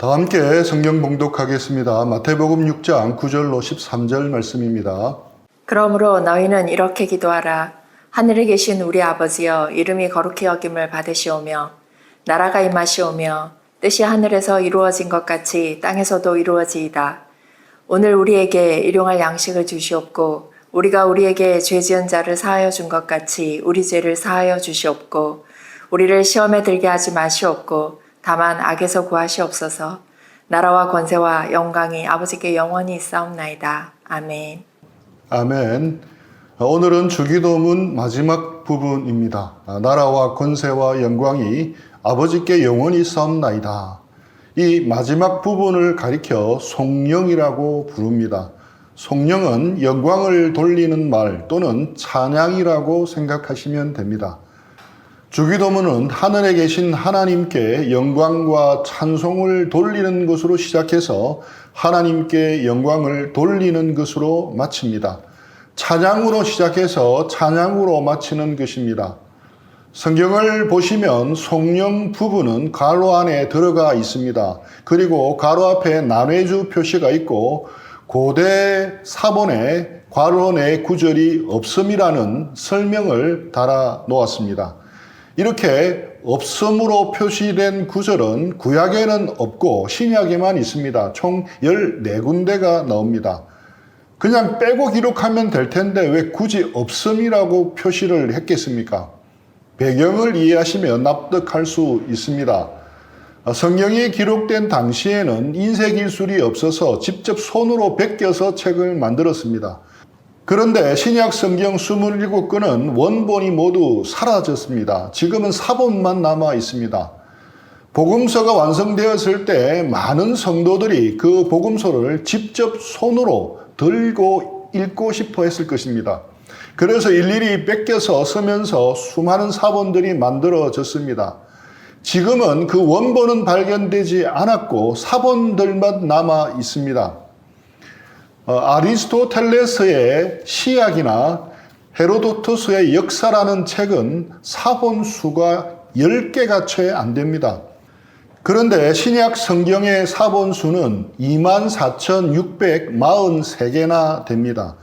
다 함께 성경 봉독하겠습니다. 마태복음 6장 9절로 13절 말씀입니다. 그러므로 너희는 이렇게 기도하라. 하늘에 계신 우리 아버지여, 이름이 거룩히 여김을 받으시오며 나라가 임하시오며 뜻이 하늘에서 이루어진 것 같이 땅에서도 이루어지이다. 오늘 우리에게 일용할 양식을 주시옵고 우리가 우리에게 죄 지은 자를 사하여 준 것 같이 우리 죄를 사하여 주시옵고 우리를 시험에 들게 하지 마시옵고 다만 악에서 구하시옵소서. 나라와 권세와 영광이 아버지께 영원히 있사옵나이다. 아멘. 아멘. 오늘은 주기도문 마지막 부분입니다. 나라와 권세와 영광이 아버지께 영원히 있사옵나이다. 이 마지막 부분을 가리켜 송영이라고 부릅니다. 송영은 영광을 돌리는 말 또는 찬양이라고 생각하시면 됩니다. 주기도문은 하늘에 계신 하나님께 영광과 찬송을 돌리는 것으로 시작해서 하나님께 영광을 돌리는 것으로 마칩니다. 찬양으로 시작해서 찬양으로 마치는 것입니다. 성경을 보시면 송영 부분은 괄호 안에 들어가 있습니다. 그리고 괄호 앞에 난외주 표시가 있고 고대 사본에 괄호 내 구절이 없음이라는 설명을 달아 놓았습니다. 이렇게 없음으로 표시된 구절은 구약에는 없고 신약에만 있습니다. 총 14군데가 나옵니다. 그냥 빼고 기록하면 될 텐데 왜 굳이 없음이라고 표시를 했겠습니까? 배경을 이해하시면 납득할 수 있습니다. 성경이 기록된 당시에는 인쇄기술이 없어서 직접 손으로 베껴서 책을 만들었습니다. 그런데 신약 성경 27권은 원본이 모두 사라졌습니다. 지금은 사본만 남아 있습니다. 복음서가 완성되었을 때 많은 성도들이 그 복음서를 직접 손으로 들고 읽고 싶어 했을 것입니다. 그래서 일일이 뺏겨서 쓰면서 수많은 사본들이 만들어졌습니다. 지금은 그 원본은 발견되지 않았고 사본들만 남아 있습니다. 아리스토텔레스의 시약이나 헤로도투스의 역사라는 책은 사본 수가 10개가 채 안 됩니다. 그런데 신약 성경의 사본 수는 24,643개나 됩니다.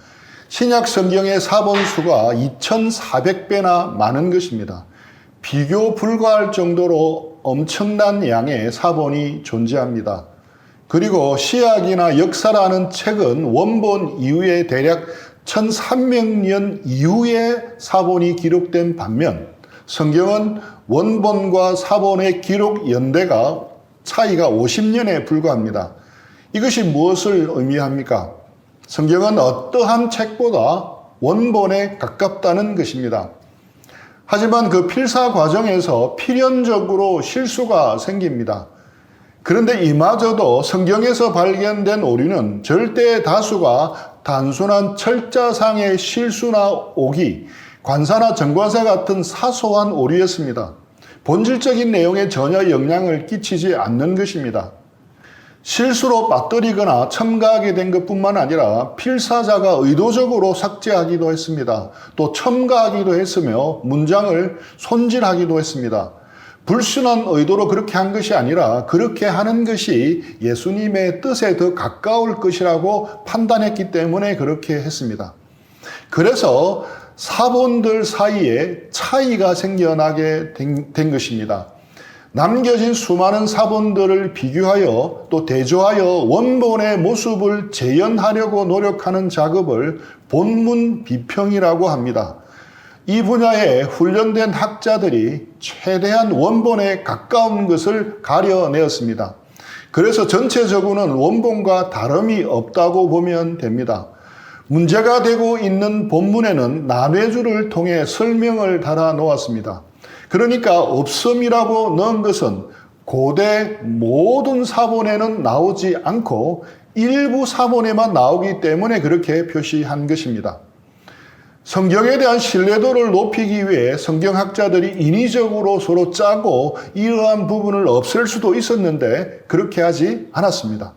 신약 성경의 사본 수가 2,400배나 많은 것입니다. 비교 불가할 정도로 엄청난 양의 사본이 존재합니다. 그리고 시약이나 역사라는 책은 원본 이후에 대략 1300년 이후에 사본이 기록된 반면 성경은 원본과 사본의 기록 연대가 차이가 50년에 불과합니다. 이것이 무엇을 의미합니까? 성경은 어떠한 책보다 원본에 가깝다는 것입니다. 하지만 그 필사 과정에서 필연적으로 실수가 생깁니다. 그런데 이마저도 성경에서 발견된 오류는 절대 다수가 단순한 철자상의 실수나 오기, 관사나 정관사 같은 사소한 오류였습니다. 본질적인 내용에 전혀 영향을 끼치지 않는 것입니다. 실수로 빠뜨리거나 첨가하게 된 것뿐만 아니라 필사자가 의도적으로 삭제하기도 했습니다. 또 첨가하기도 했으며 문장을 손질하기도 했습니다. 불순한 의도로 그렇게 한 것이 아니라 그렇게 하는 것이 예수님의 뜻에 더 가까울 것이라고 판단했기 때문에 그렇게 했습니다. 그래서 사본들 사이에 차이가 생겨나게 된 것입니다. 남겨진 수많은 사본들을 비교하여 또 대조하여 원본의 모습을 재현하려고 노력하는 작업을 본문 비평이라고 합니다. 이 분야에 훈련된 학자들이 최대한 원본에 가까운 것을 가려내었습니다. 그래서 전체적으로는 원본과 다름이 없다고 보면 됩니다. 문제가 되고 있는 본문에는 난외주를 통해 설명을 달아 놓았습니다. 그러니까 없음이라고 넣은 것은 고대 모든 사본에는 나오지 않고 일부 사본에만 나오기 때문에 그렇게 표시한 것입니다. 성경에 대한 신뢰도를 높이기 위해 성경학자들이 인위적으로 서로 짜고 이러한 부분을 없앨 수도 있었는데 그렇게 하지 않았습니다.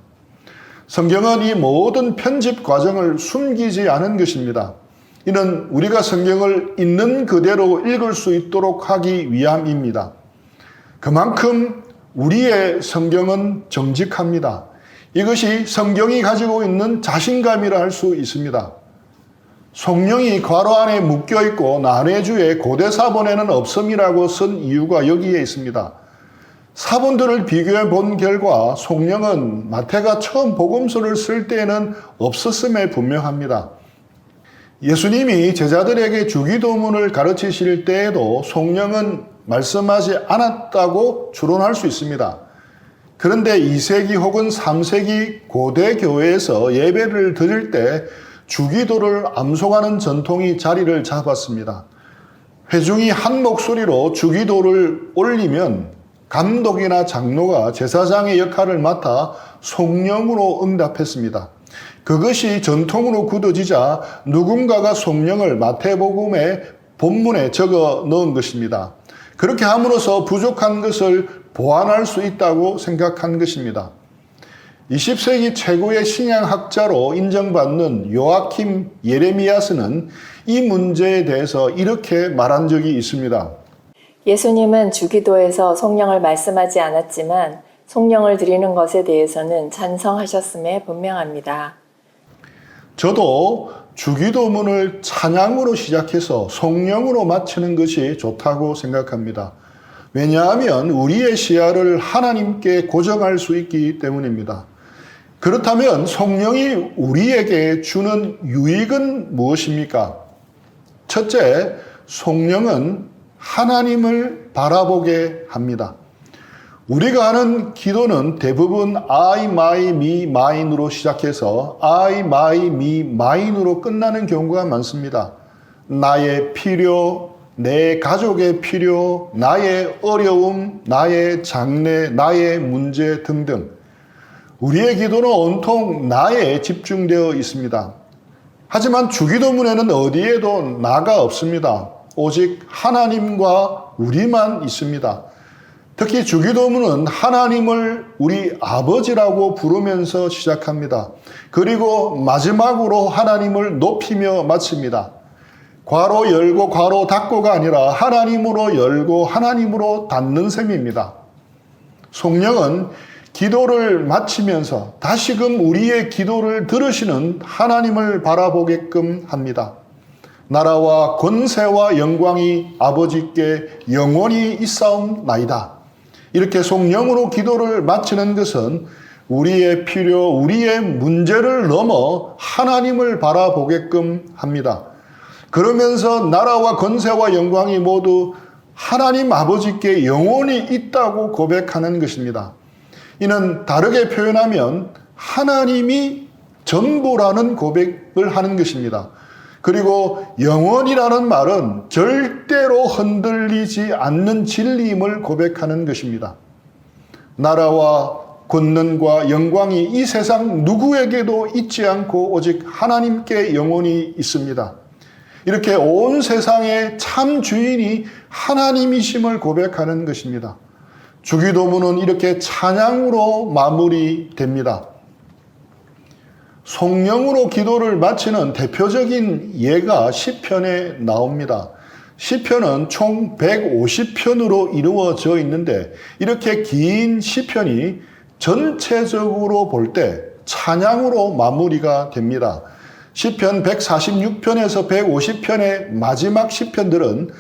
성경은 이 모든 편집 과정을 숨기지 않은 것입니다. 이는 우리가 성경을 있는 그대로 읽을 수 있도록 하기 위함입니다. 그만큼 우리의 성경은 정직합니다. 이것이 성경이 가지고 있는 자신감이라 할 수 있습니다. 성령이 괄호 안에 묶여있고 난해주에 고대 사본에는 없음이라고 쓴 이유가 여기에 있습니다. 사본들을 비교해 본 결과 성령은 마태가 처음 복음서를 쓸 때에는 없었음에 분명합니다. 예수님이 제자들에게 주기도문을 가르치실 때에도 성령은 말씀하지 않았다고 추론할 수 있습니다. 그런데 2세기 혹은 3세기 고대 교회에서 예배를 드릴 때 주기도를 암송하는 전통이 자리를 잡았습니다. 회중이 한 목소리로 주기도를 올리면 감독이나 장로가 제사장의 역할을 맡아 성령으로 응답했습니다. 그것이 전통으로 굳어지자 누군가가 성령을 마태복음의 본문에 적어 넣은 것입니다. 그렇게 함으로써 부족한 것을 보완할 수 있다고 생각한 것입니다. 20세기 최고의 신약학자로 인정받는 요아킴 예레미야스는 이 문제에 대해서 이렇게 말한 적이 있습니다. 예수님은 주기도에서 성령을 말씀하지 않았지만 성령을 드리는 것에 대해서는 찬성하셨음에 분명합니다. 저도 주기도문을 찬양으로 시작해서 성령으로 마치는 것이 좋다고 생각합니다. 왜냐하면 우리의 시야를 하나님께 고정할 수 있기 때문입니다. 그렇다면 성령이 우리에게 주는 유익은 무엇입니까? 첫째, 성령은 하나님을 바라보게 합니다. 우리가 하는 기도는 대부분 I, my, me, mine으로 시작해서 I, my, me, mine으로 끝나는 경우가 많습니다. 나의 필요, 내 가족의 필요, 나의 어려움, 나의 장래, 나의 문제 등등. 우리의 기도는 온통 나에 집중되어 있습니다. 하지만 주기도문에는 어디에도 나가 없습니다. 오직 하나님과 우리만 있습니다. 특히 주기도문은 하나님을 우리 아버지라고 부르면서 시작합니다. 그리고 마지막으로 하나님을 높이며 마칩니다. 괄호 열고 괄호 닫고가 아니라 하나님으로 열고 하나님으로 닫는 셈입니다. 성령은 기도를 마치면서 다시금 우리의 기도를 들으시는 하나님을 바라보게끔 합니다. 나라와 권세와 영광이 아버지께 영원히 있사옵나이다. 이렇게 성령으로 기도를 마치는 것은 우리의 필요, 우리의 문제를 넘어 하나님을 바라보게끔 합니다. 그러면서 나라와 권세와 영광이 모두 하나님 아버지께 영원히 있다고 고백하는 것입니다. 이는 다르게 표현하면 하나님이 전부라는 고백을 하는 것입니다. 그리고 영원이라는 말은 절대로 흔들리지 않는 진리임을 고백하는 것입니다. 나라와 권능과 영광이 이 세상 누구에게도 있지 않고 오직 하나님께 영원히 있습니다. 이렇게 온 세상의 참 주인이 하나님이심을 고백하는 것입니다. 주기도문은 이렇게 찬양으로 마무리됩니다. 성령으로 기도를 마치는 대표적인 예가 시편에 나옵니다. 시편은 총 150편으로 이루어져 있는데 이렇게 긴 시편이 전체적으로 볼 때 찬양으로 마무리가 됩니다. 시편 146편에서 150편의 마지막 시편들은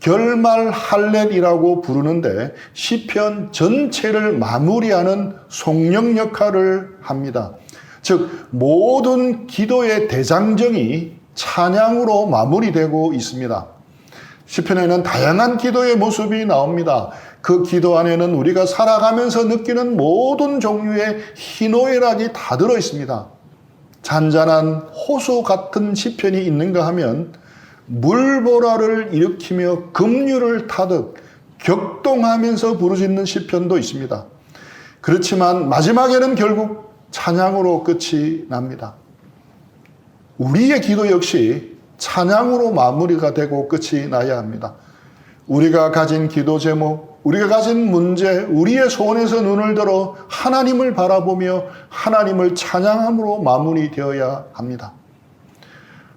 결말 할렐이라고 부르는데 시편 전체를 마무리하는 성령 역할을 합니다. 즉 모든 기도의 대장정이 찬양으로 마무리되고 있습니다. 시편에는 다양한 기도의 모습이 나옵니다. 그 기도 안에는 우리가 살아가면서 느끼는 모든 종류의 희노애락이 다 들어 있습니다. 잔잔한 호수 같은 시편이 있는가 하면 물보라를 일으키며 급류를 타듯 격동하면서 부르짖는 시편도 있습니다. 그렇지만 마지막에는 결국 찬양으로 끝이 납니다. 우리의 기도 역시 찬양으로 마무리가 되고 끝이 나야 합니다. 우리가 가진 기도 제목, 우리가 가진 문제, 우리의 소원에서 눈을 들어 하나님을 바라보며 하나님을 찬양함으로 마무리되어야 합니다.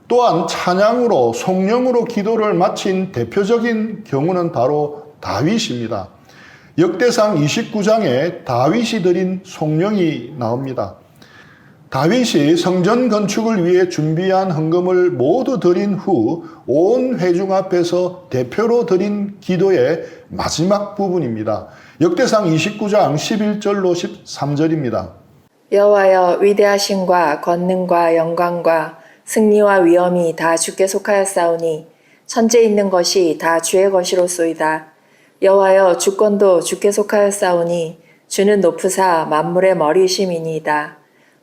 또한 찬양으로 성령으로 기도를 마친 대표적인 경우는 바로 다윗입니다. 역대상 29장에 다윗이 드린 송령이 나옵니다. 다윗이 성전 건축을 위해 준비한 헌금을 모두 드린 후 온 회중 앞에서 대표로 드린 기도의 마지막 부분입니다. 역대상 29장 11절로 13절입니다. 여호와여, 위대하심과 권능과 영광과 승리와 위엄이 다 주께 속하였사오니 천지에 있는 것이 다 주의 것이로소이다. 여호와여, 주권도 주께 속하였사오니 주는 높으사 만물의 머리이심이니이다.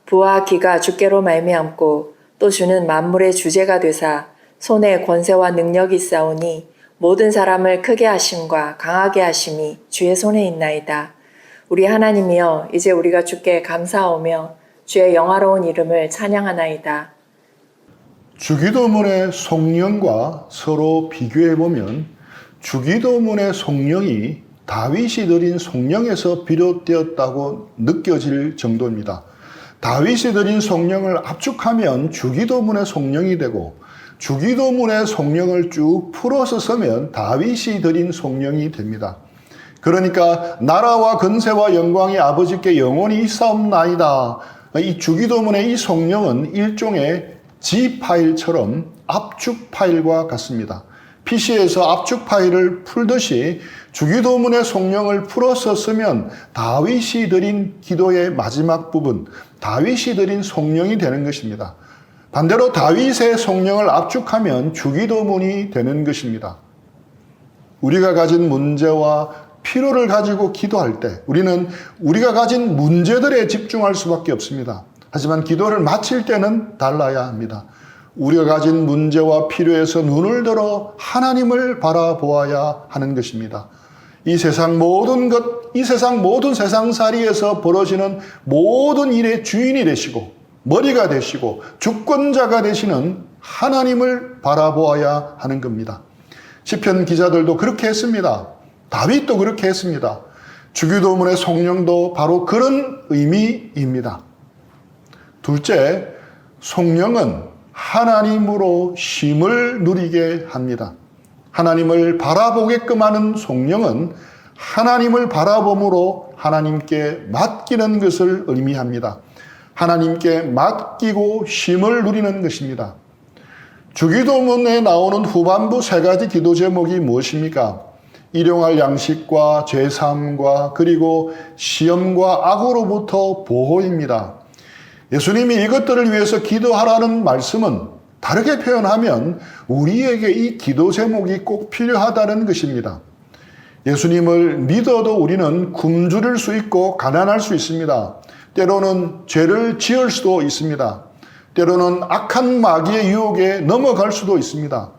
부와 기가 주께로 말미암고 또 주는 만물의 주제가 되사 손에 권세와 능력이 있사오니 모든 사람을 크게 하심과 강하게 하심이 주의 손에 있나이다. 우리 하나님이여, 이제 우리가 주께 감사하오며 주의 영화로운 이름을 찬양하나이다. 주기도문의 송령과 서로 비교해보면 주기도문의 송령이 다윗이 드린 송령에서 비롯되었다고 느껴질 정도입니다. 다윗이 드린 송령을 압축하면 주기도문의 송령이 되고 주기도문의 송령을 쭉 풀어서 쓰면 다윗이 드린 송령이 됩니다. 그러니까 나라와 근세와 영광이 아버지께 영원히 있사옵나이다. 이 주기도문의 이 송령은 일종의 G 파일처럼 압축 파일과 같습니다. PC에서 압축 파일을 풀듯이 주기도문의 송령을 풀어서 쓰면 다윗이 드린 기도의 마지막 부분, 다윗이 드린 송령이 되는 것입니다. 반대로 다윗의 송령을 압축하면 주기도문이 되는 것입니다. 우리가 가진 문제와 필요를 가지고 기도할 때 우리는 우리가 가진 문제들에 집중할 수밖에 없습니다. 하지만 기도를 마칠 때는 달라야 합니다. 우리가 가진 문제와 필요에서 눈을 들어 하나님을 바라보아야 하는 것입니다. 이 세상 모든 것, 이 세상 모든 세상살이에서 벌어지는 모든 일의 주인이 되시고 머리가 되시고 주권자가 되시는 하나님을 바라보아야 하는 겁니다. 시편 기자들도 그렇게 했습니다. 다윗도 그렇게 했습니다. 주기도문의 송령도 바로 그런 의미입니다. 둘째, 송령은 하나님으로 쉼을 누리게 합니다. 하나님을 바라보게끔 하는 송령은 하나님을 바라봄으로 하나님께 맡기는 것을 의미합니다. 하나님께 맡기고 쉼을 누리는 것입니다. 주기도문에 나오는 후반부 세 가지 기도 제목이 무엇입니까? 일용할 양식과 죄사함과 그리고 시험과 악으로부터 보호입니다. 예수님이 이것들을 위해서 기도하라는 말씀은 다르게 표현하면 우리에게 이 기도 제목이 꼭 필요하다는 것입니다. 예수님을 믿어도 우리는 굶주릴 수 있고 가난할 수 있습니다. 때로는 죄를 지을 수도 있습니다. 때로는 악한 마귀의 유혹에 넘어갈 수도 있습니다.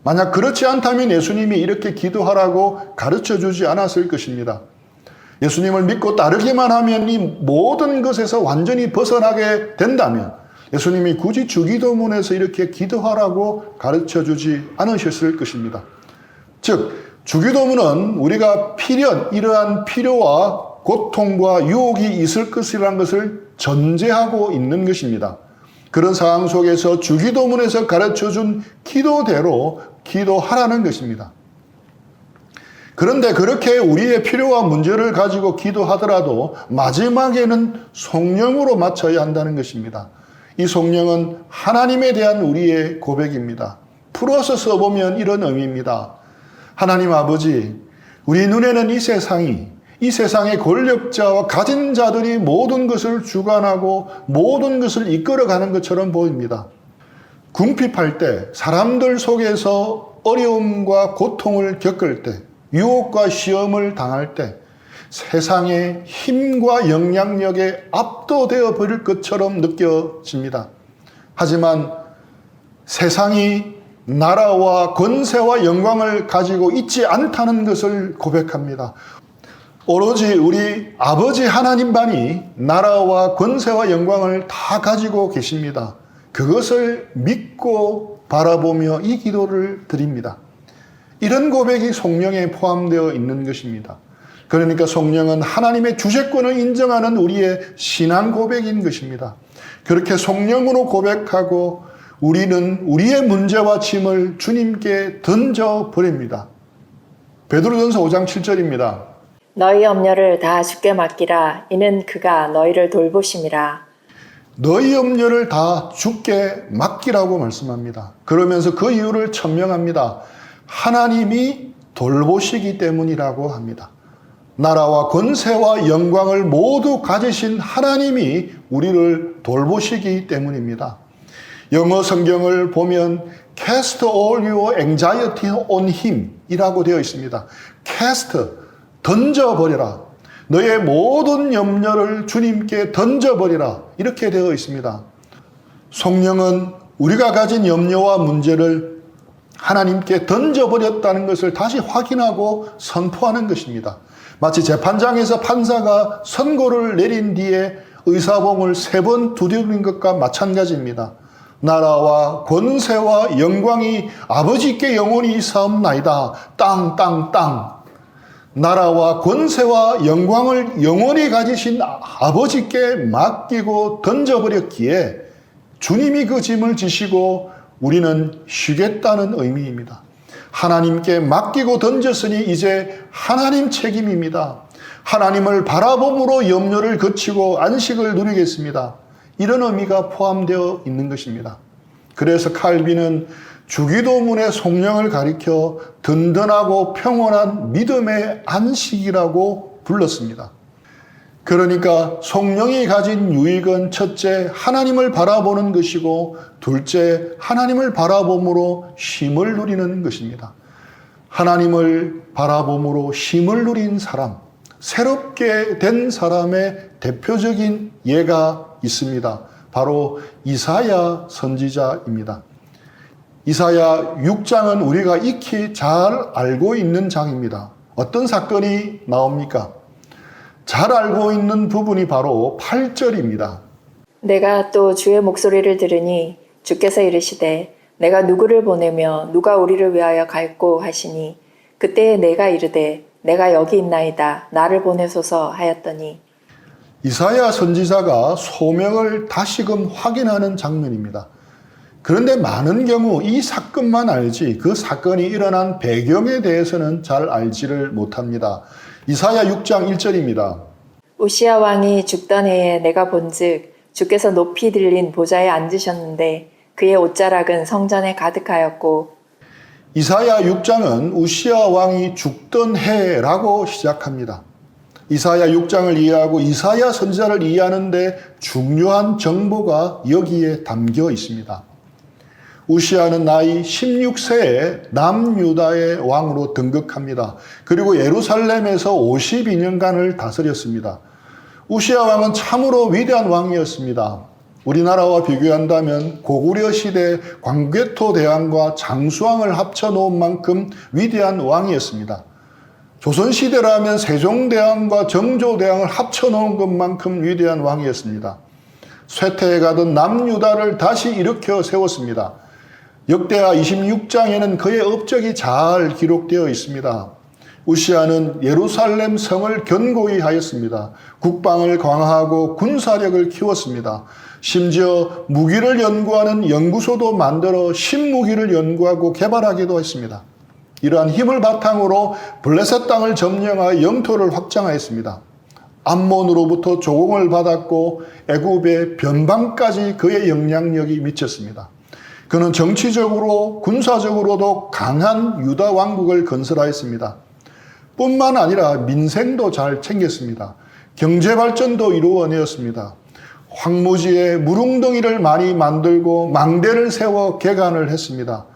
만약 그렇지 않다면 예수님이 이렇게 기도하라고 가르쳐 주지 않았을 것입니다. 예수님을 믿고 따르기만 하면 이 모든 것에서 완전히 벗어나게 된다면 예수님이 굳이 주기도문에서 이렇게 기도하라고 가르쳐 주지 않으셨을 것입니다. 즉, 주기도문은 우리가 이러한 필요와 고통과 유혹이 있을 것이라는 것을 전제하고 있는 것입니다. 그런 상황 속에서 주기도문에서 가르쳐준 기도대로 기도하라는 것입니다. 그런데 그렇게 우리의 필요와 문제를 가지고 기도하더라도 마지막에는 송령으로 마쳐야 한다는 것입니다. 이 송령은 하나님에 대한 우리의 고백입니다. 풀어서 써보면 이런 의미입니다. 하나님 아버지, 우리 눈에는 이 세상의 권력자와 가진 자들이 모든 것을 주관하고 모든 것을 이끌어가는 것처럼 보입니다. 궁핍할 때, 사람들 속에서 어려움과 고통을 겪을 때, 유혹과 시험을 당할 때 세상의 힘과 영향력에 압도되어 버릴 것처럼 느껴집니다. 하지만 세상이 나라와 권세와 영광을 가지고 있지 않다는 것을 고백합니다. 오로지 우리 아버지 하나님만이 나라와 권세와 영광을 다 가지고 계십니다. 그것을 믿고 바라보며 이 기도를 드립니다. 이런 고백이 송령에 포함되어 있는 것입니다. 그러니까 송령은 하나님의 주재권을 인정하는 우리의 신앙 고백인 것입니다. 그렇게 송령으로 고백하고 우리는 우리의 문제와 짐을 주님께 던져버립니다. 베드로전서 5장 7절입니다. 너희 염려를 다 주께 맡기라. 이는 그가 너희를 돌보심이라. 너희 염려를 다 주께 맡기라고 말씀합니다. 그러면서 그 이유를 천명합니다. 하나님이 돌보시기 때문이라고 합니다. 나라와 권세와 영광을 모두 가지신 하나님이 우리를 돌보시기 때문입니다. 영어 성경을 보면 Cast all your anxiety on him 이라고 되어 있습니다. Cast, 던져버려라. 너의 모든 염려를 주님께 던져버리라. 이렇게 되어 있습니다. 성령은 우리가 가진 염려와 문제를 하나님께 던져버렸다는 것을 다시 확인하고 선포하는 것입니다. 마치 재판장에서 판사가 선고를 내린 뒤에 의사봉을 3번 두드린 것과 마찬가지입니다. 나라와 권세와 영광이 아버지께 영원히 있사옵나이다. 땅, 땅, 땅. 나라와 권세와 영광을 영원히 가지신 아버지께 맡기고 던져버렸기에 주님이 그 짐을 지시고 우리는 쉬겠다는 의미입니다. 하나님께 맡기고 던졌으니 이제 하나님 책임입니다. 하나님을 바라봄으로 염려를 거치고 안식을 누리겠습니다. 이런 의미가 포함되어 있는 것입니다. 그래서 칼빈은 주기도문의 성령을 가리켜 든든하고 평온한 믿음의 안식이라고 불렀습니다. 그러니까 성령이 가진 유익은 첫째, 하나님을 바라보는 것이고 둘째, 하나님을 바라봄으로 쉼을 누리는 것입니다. 하나님을 바라봄으로 쉼을 누린 사람, 새롭게 된 사람의 대표적인 예가 있습니다. 바로 이사야 선지자입니다. 이사야 6장은 우리가 익히 잘 알고 있는 장입니다. 어떤 사건이 나옵니까? 잘 알고 있는 부분이 바로 8절입니다. 내가 또 주의 목소리를 들으니 주께서 이르시되 내가 누구를 보내며 누가 우리를 위하여 갈꼬 하시니 그때에 내가 이르되 내가 여기 있나이다 나를 보내소서 하였더니 이사야 선지자가 소명을 다시금 확인하는 장면입니다. 그런데 많은 경우 이 사건만 알지 그 사건이 일어난 배경에 대해서는 잘 알지를 못합니다. 이사야 6장 1절입니다. 우시야 왕이 죽던 해에 내가 본즉 주께서 높이 들린 보좌에 앉으셨는데 그의 옷자락은 성전에 가득하였고 이사야 6장은 우시야 왕이 죽던 해라고 시작합니다. 이사야 6장을 이해하고 이사야 선지자를 이해하는데 중요한 정보가 여기에 담겨 있습니다. 우시야는 나이 16세에 남유다의 왕으로 등극합니다. 그리고 예루살렘에서 52년간을 다스렸습니다. 우시야 왕은 참으로 위대한 왕이었습니다. 우리나라와 비교한다면 고구려 시대 광개토 대왕과 장수왕을 합쳐놓은 만큼 위대한 왕이었습니다. 조선시대라면 세종대왕과 정조대왕을 합쳐놓은 것만큼 위대한 왕이었습니다. 쇠퇴해 가던 남유다를 다시 일으켜 세웠습니다. 역대하 26장에는 그의 업적이 잘 기록되어 있습니다. 우시야는 예루살렘 성을 견고히 하였습니다. 국방을 강화하고 군사력을 키웠습니다. 심지어 무기를 연구하는 연구소도 만들어 신무기를 연구하고 개발하기도 했습니다. 이러한 힘을 바탕으로 블레셋 땅을 점령하여 영토를 확장하였습니다. 암몬으로부터 조공을 받았고 애굽의 변방까지 그의 영향력이 미쳤습니다. 그는 정치적으로 군사적으로도 강한 유다 왕국을 건설하였습니다. 뿐만 아니라 민생도 잘 챙겼습니다. 경제 발전도 이루어내었습니다. 황무지에 물웅덩이를 많이 만들고 망대를 세워 개간을 했습니다.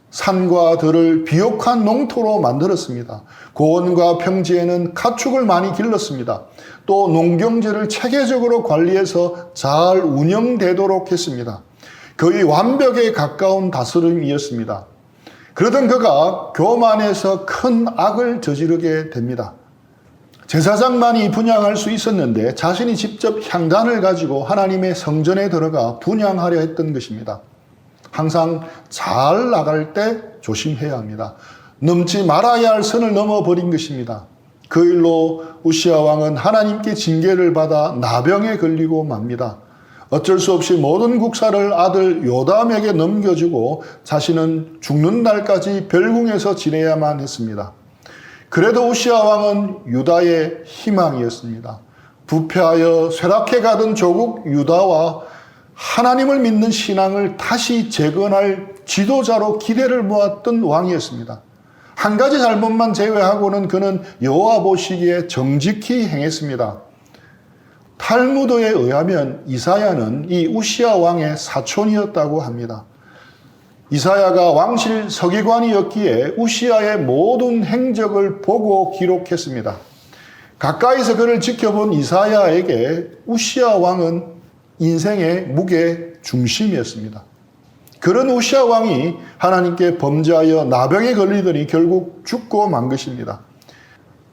산과 들을 비옥한 농토로 만들었습니다. 고원과 평지에는 가축을 많이 길렀습니다. 또 농경지를 체계적으로 관리해서 잘 운영되도록 했습니다. 거의 완벽에 가까운 다스림이었습니다. 그러던 그가 교만해서 큰 악을 저지르게 됩니다. 제사장만이 분향할 수 있었는데 자신이 직접 향단을 가지고 하나님의 성전에 들어가 분향하려 했던 것입니다. 항상 잘 나갈 때 조심해야 합니다. 넘지 말아야 할 선을 넘어버린 것입니다. 그 일로 우시야 왕은 하나님께 징계를 받아 나병에 걸리고 맙니다. 어쩔 수 없이 모든 국사를 아들 요담에게 넘겨주고 자신은 죽는 날까지 별궁에서 지내야만 했습니다. 그래도 우시야 왕은 유다의 희망이었습니다. 부패하여 쇠락해 가던 조국 유다와 하나님을 믿는 신앙을 다시 재건할 지도자로 기대를 모았던 왕이었습니다. 한 가지 잘못만 제외하고는 그는 여호와 보시기에 정직히 행했습니다. 탈무드에 의하면 이사야는 이 우시야 왕의 사촌이었다고 합니다. 이사야가 왕실 서기관이었기에 우시야의 모든 행적을 보고 기록했습니다. 가까이서 그를 지켜본 이사야에게 우시야 왕은 인생의 무게 중심이었습니다. 그런 우시야 왕이 하나님께 범죄하여 나병에 걸리더니 결국 죽고 만 것입니다.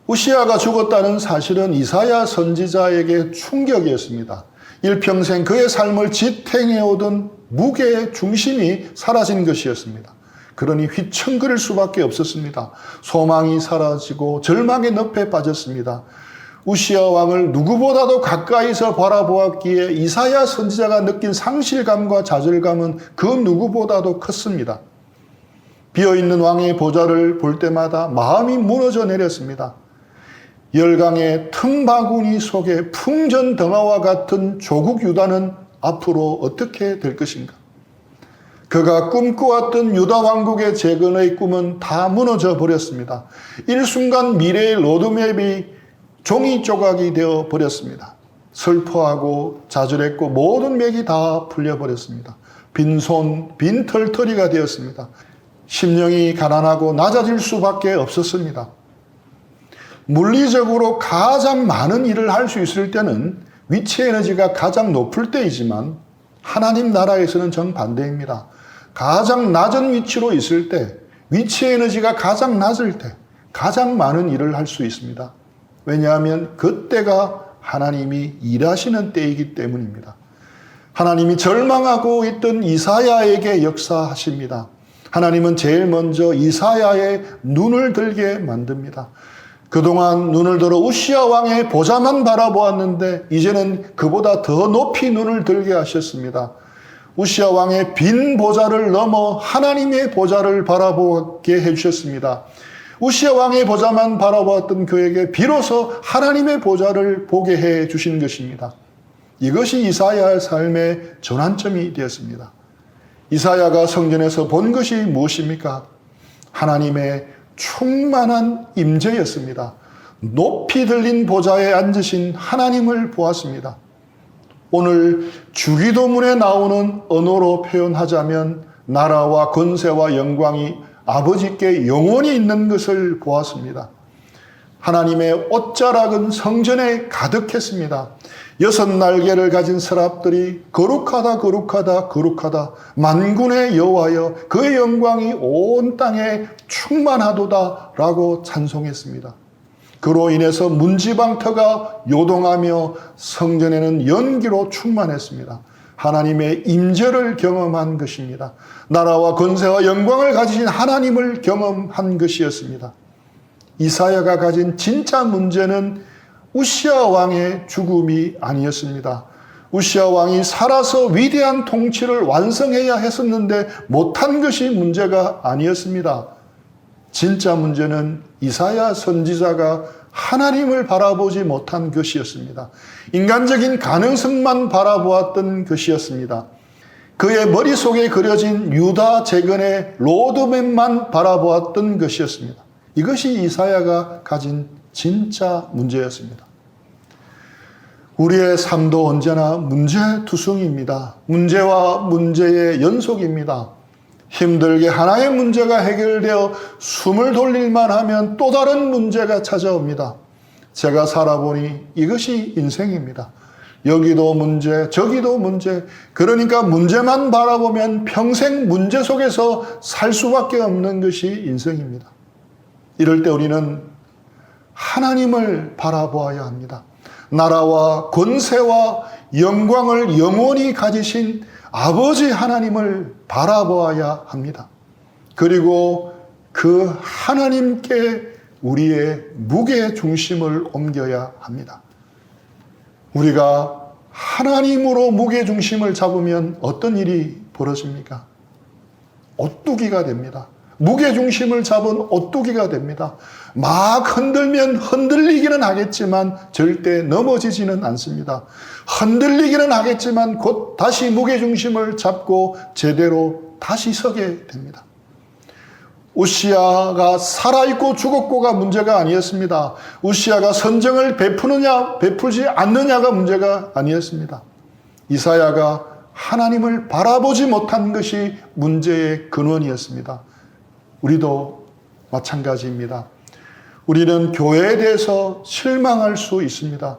우시야가 죽었다는 사실은 이사야 선지자에게 충격이었습니다. 일평생 그의 삶을 지탱해오던 무게의 중심이 사라진 것이었습니다. 그러니 휘청거릴 수밖에 없었습니다. 소망이 사라지고 절망의 늪에 빠졌습니다. 우시야 왕을 누구보다도 가까이서 바라보았기에 이사야 선지자가 느낀 상실감과 좌절감은 그 누구보다도 컸습니다. 비어있는 왕의 보좌를 볼 때마다 마음이 무너져 내렸습니다. 열강의 틈바구니 속에 풍전등화와 같은 조국 유다는 앞으로 어떻게 될 것인가? 그가 꿈꿔왔던 유다 왕국의 재건의 꿈은 다 무너져 버렸습니다. 일순간 미래의 로드맵이 종이 조각이 되어 버렸습니다. 슬퍼하고 좌절했고 모든 맥이 다 풀려버렸습니다. 빈손, 빈털터리가 되었습니다. 심령이 가난하고 낮아질 수밖에 없었습니다. 물리적으로 가장 많은 일을 할 수 있을 때는 위치 에너지가 가장 높을 때이지만 하나님 나라에서는 정반대입니다. 가장 낮은 위치로 있을 때, 위치 에너지가 가장 낮을 때 가장 많은 일을 할 수 있습니다. 왜냐하면 그때가 하나님이 일하시는 때이기 때문입니다. 하나님이 절망하고 있던 이사야에게 역사하십니다. 하나님은 제일 먼저 이사야의 눈을 들게 만듭니다. 그동안 눈을 들어 우시야 왕의 보좌만 바라보았는데 이제는 그보다 더 높이 눈을 들게 하셨습니다. 우시야 왕의 빈 보좌를 넘어 하나님의 보좌를 바라보게 해주셨습니다. 우시야 왕의 보좌만 바라보았던 그에게 비로소 하나님의 보좌를 보게 해주신 것입니다. 이것이 이사야의 삶의 전환점이 되었습니다. 이사야가 성전에서 본 것이 무엇입니까? 하나님의 충만한 임재였습니다. 높이 들린 보좌에 앉으신 하나님을 보았습니다. 오늘 주기도문에 나오는 언어로 표현하자면 나라와 권세와 영광이 아버지께 영원히 있는 것을 보았습니다. 하나님의 옷자락은 성전에 가득했습니다. 6날개를 가진 서랍들이 거룩하다 거룩하다 거룩하다 만군의 여호와여 그의 영광이 온 땅에 충만하도다 라고 찬송했습니다. 그로 인해서 문지방터가 요동하며 성전에는 연기로 충만했습니다. 하나님의 임재를 경험한 것입니다. 나라와 권세와 영광을 가지신 하나님을 경험한 것이었습니다. 이사야가 가진 진짜 문제는 우시야 왕의 죽음이 아니었습니다. 우시야 왕이 살아서 위대한 통치를 완성해야 했었는데 못한 것이 문제가 아니었습니다. 진짜 문제는 이사야 선지자가 하나님을 바라보지 못한 것이었습니다. 인간적인 가능성만 바라보았던 것이었습니다. 그의 머릿속에 그려진 유다 재건의 로드맵만 바라보았던 것이었습니다. 이것이 이사야가 가진 진짜 문제였습니다. 우리의 삶도 언제나 문제투성입니다. 문제와 문제의 연속입니다. 힘들게 하나의 문제가 해결되어 숨을 돌릴만 하면 또 다른 문제가 찾아옵니다. 제가 살아보니 이것이 인생입니다. 여기도 문제, 저기도 문제. 그러니까 문제만 바라보면 평생 문제 속에서 살 수밖에 없는 것이 인생입니다. 이럴 때 우리는 하나님을 바라보아야 합니다. 나라와 권세와 영광을 영원히 가지신 아버지 하나님을 바라보아야 합니다. 그리고 그 하나님께 우리의 무게 중심을 옮겨야 합니다. 우리가 하나님으로 무게 중심을 잡으면 어떤 일이 벌어집니까? 오뚜기가 됩니다. 무게중심을 잡은 오뚜기가 됩니다. 막 흔들면 흔들리기는 하겠지만 절대 넘어지지는 않습니다. 흔들리기는 하겠지만 곧 다시 무게중심을 잡고 제대로 다시 서게 됩니다. 우시야가 살아있고 죽었고가 문제가 아니었습니다. 우시야가 선정을 베푸느냐 베풀지 않느냐가 문제가 아니었습니다. 이사야가 하나님을 바라보지 못한 것이 문제의 근원이었습니다. 우리도 마찬가지입니다. 우리는 교회에 대해서 실망할 수 있습니다.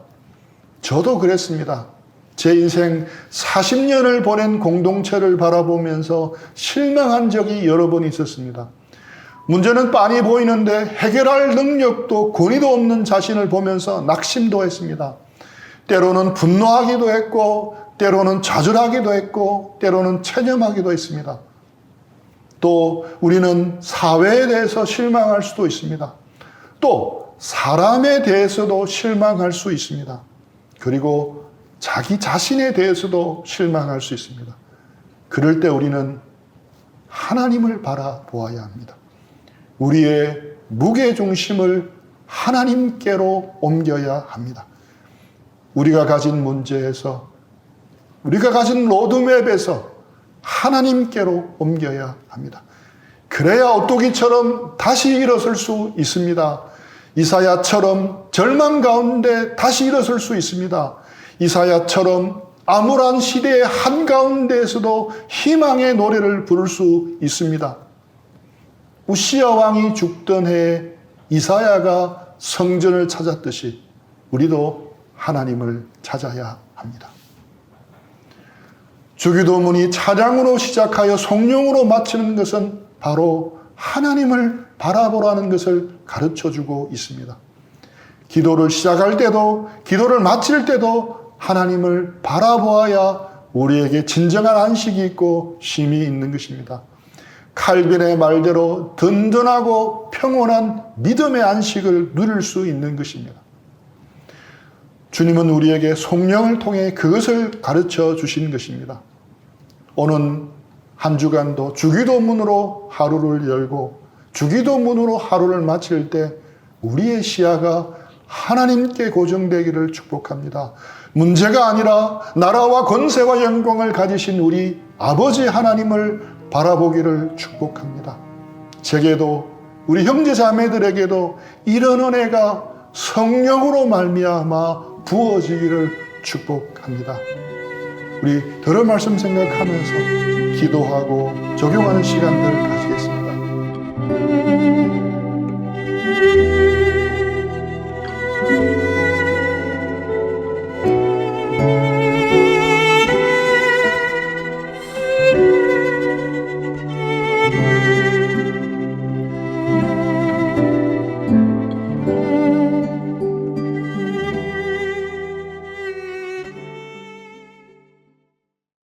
저도 그랬습니다. 제 인생 40년을 보낸 공동체를 바라보면서 실망한 적이 여러 번 있었습니다. 문제는 빤히 보이는데 해결할 능력도 권위도 없는 자신을 보면서 낙심도 했습니다. 때로는 분노하기도 했고, 때로는 좌절하기도 했고, 때로는 체념하기도 했습니다. 또 우리는 사회에 대해서 실망할 수도 있습니다. 또 사람에 대해서도 실망할 수 있습니다. 그리고 자기 자신에 대해서도 실망할 수 있습니다. 그럴 때 우리는 하나님을 바라보아야 합니다. 우리의 무게중심을 하나님께로 옮겨야 합니다. 우리가 가진 문제에서, 우리가 가진 로드맵에서 하나님께로 옮겨야 합니다. 그래야 오뚜기처럼 다시 일어설 수 있습니다. 이사야처럼 절망 가운데 다시 일어설 수 있습니다. 이사야처럼 암울한 시대의 한가운데에서도 희망의 노래를 부를 수 있습니다. 우시야 왕이 죽던 해에 이사야가 성전을 찾았듯이 우리도 하나님을 찾아야 합니다. 주기도문이 찬양으로 시작하여 성령으로 마치는 것은 바로 하나님을 바라보라는 것을 가르쳐주고 있습니다. 기도를 시작할 때도 기도를 마칠 때도 하나님을 바라보아야 우리에게 진정한 안식이 있고 쉼이 있는 것입니다. 칼빈의 말대로 든든하고 평온한 믿음의 안식을 누릴 수 있는 것입니다. 주님은 우리에게 성령을 통해 그것을 가르쳐 주신 것입니다. 오는 한 주간도 주기도문으로 하루를 열고 주기도문으로 하루를 마칠 때 우리의 시야가 하나님께 고정되기를 축복합니다. 문제가 아니라 나라와 권세와 영광을 가지신 우리 아버지 하나님을 바라보기를 축복합니다. 제게도 우리 형제 자매들에게도 이런 은혜가 성령으로 말미암아 부어지기를 축복합니다. 우리 들은 말씀 생각하면서 기도하고 적용하는 시간들을 가지겠습니다.